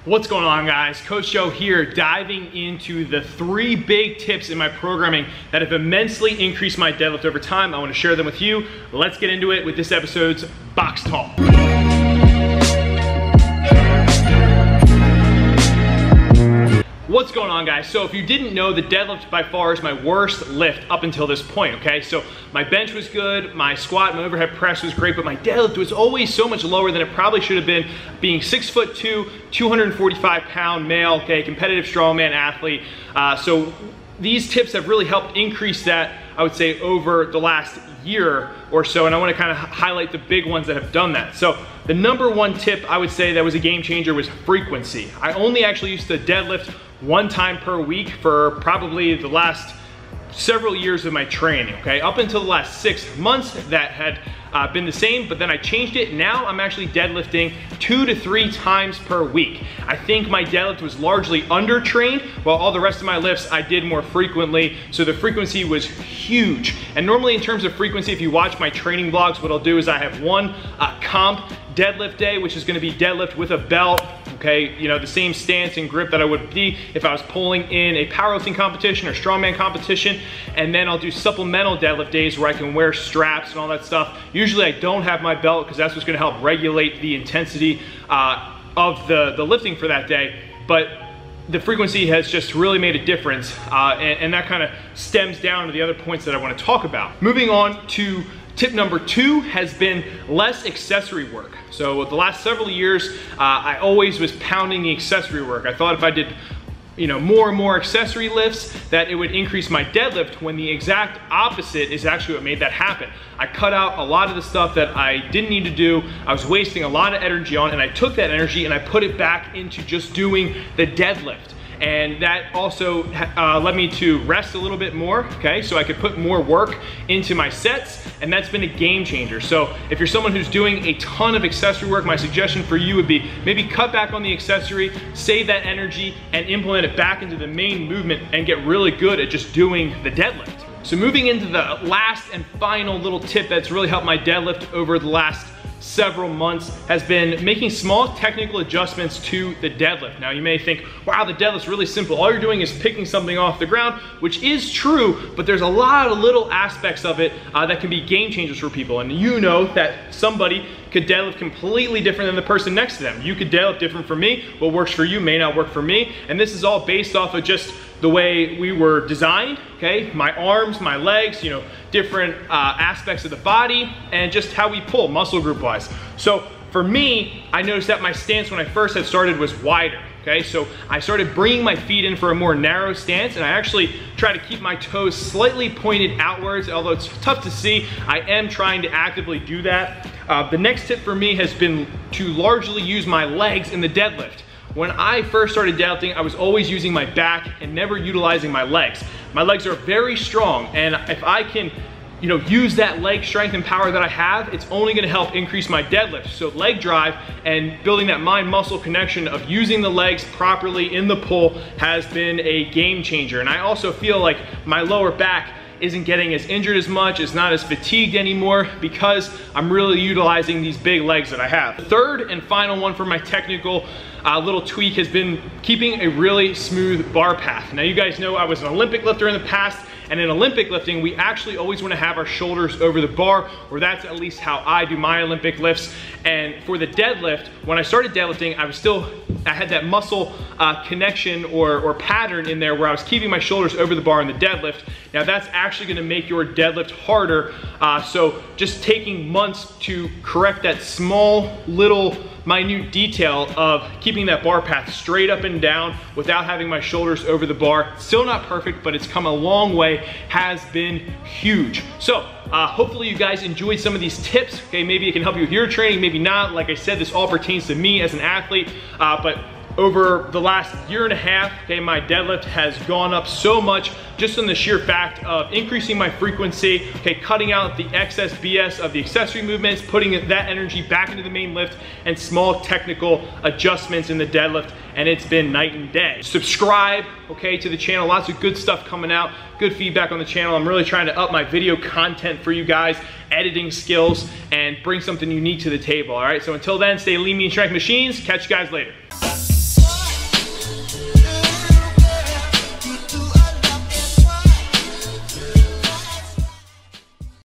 What's going on, guys? Coach Joe here, diving into the 3 big tips in my programming that have immensely increased my deadlift over time. I want to share them with you. Let's get into it with this episode's Box Talk. What's going on, guys? So if you didn't know, the deadlift by far is my worst lift up until this point, okay? So my bench was good, my squat, my overhead press was great, but my deadlift was always so much lower than it probably should have been, being 6'2", 245-pound male, okay, competitive strongman athlete. So these tips have really helped increase that, I would say, over the last year or so, and I want to kind of highlight the big ones that have done that. So the number 1 tip I would say that was a game changer was frequency. I only actually used to deadlift 1 time per week for probably the last several years of my training, okay? Up until the last 6 months, that had been the same, but then I changed it. Now I'm actually deadlifting 2 to 3 times per week. I think my deadlift was largely undertrained, while all the rest of my lifts I did more frequently, so the frequency was huge. And normally in terms of frequency, if you watch my training vlogs, what I'll do is I have one comp deadlift day, which is gonna be deadlift with a belt, okay? You know, the same stance and grip that I would be if I was pulling in a powerlifting competition or strongman competition. And then I'll do supplemental deadlift days where I can wear straps and all that stuff. Usually I don't have my belt because that's what's gonna help regulate the intensity of the lifting for that day. But the frequency has just really made a difference, and that kind of stems down to the other points that I want to talk about. Moving on to tip number 2 has been less accessory work. So the last several years, I always was pounding the accessory work. I thought if I did, you know, more and more accessory lifts, that it would increase my deadlift, when the exact opposite is actually what made that happen. I cut out a lot of the stuff that I didn't need to do. I was wasting a lot of energy on, and I took that energy and I put it back into just doing the deadlift. And that also led me to rest a little bit more, okay? So I could put more work into my sets, and that's been a game changer. So if you're someone who's doing a ton of accessory work, my suggestion for you would be maybe cut back on the accessory, save that energy, and implement it back into the main movement and get really good at just doing the deadlift. So moving into the last and final little tip that's really helped my deadlift over the last several months has been making small technical adjustments to the deadlift. Now you may think, wow, the deadlift's really simple. All you're doing is picking something off the ground, which is true, but there's a lot of little aspects of it that can be game changers for people. And you know that somebody could deadlift completely different than the person next to them. You could deadlift different from me. What works for you may not work for me. And this is all based off of just the way we were designed, okay? My arms, my legs, you know, different aspects of the body, and just how we pull muscle group wise. So for me, I noticed that my stance when I first had started was wider, okay? So I started bringing my feet in for a more narrow stance, and I actually try to keep my toes slightly pointed outwards. Although it's tough to see, I am trying to actively do that. The next tip for me has been to largely use my legs in the deadlift. When I first started deadlifting, I was always using my back and never utilizing my legs. My legs are very strong, and if I can, you know, use that leg strength and power that I have, it's only gonna help increase my deadlift. So leg drive and building that mind-muscle connection of using the legs properly in the pull has been a game changer. And I also feel like my lower back isn't getting as injured as much, is not as fatigued anymore, because I'm really utilizing these big legs that I have. The third and final one for my technical little tweak has been keeping a really smooth bar path. Now you guys know I was an Olympic lifter in the past, and in Olympic lifting, we actually always want to have our shoulders over the bar, or that's at least how I do my Olympic lifts. And for the deadlift, when I started deadlifting, I had that muscle connection or pattern in there where I was keeping my shoulders over the bar in the deadlift. Now that's actually gonna make your deadlift harder. So just taking months to correct that small little minute detail of keeping that bar path straight up and down without having my shoulders over the bar. Still not perfect, but it's come a long way, has been huge. So hopefully you guys enjoyed some of these tips. Okay, maybe it can help you with your training, maybe not. Like I said, this all pertains to me as an athlete, but over the last year and a half, okay, my deadlift has gone up so much just on the sheer fact of increasing my frequency, okay, cutting out the excess BS of the accessory movements, putting that energy back into the main lift, and small technical adjustments in the deadlift, and it's been night and day. Subscribe, okay, to the channel. Lots of good stuff coming out, good feedback on the channel. I'm really trying to up my video content for you guys, editing skills, and bring something unique to the table, all right? So until then, stay lean, mean, strength machines. Catch you guys later.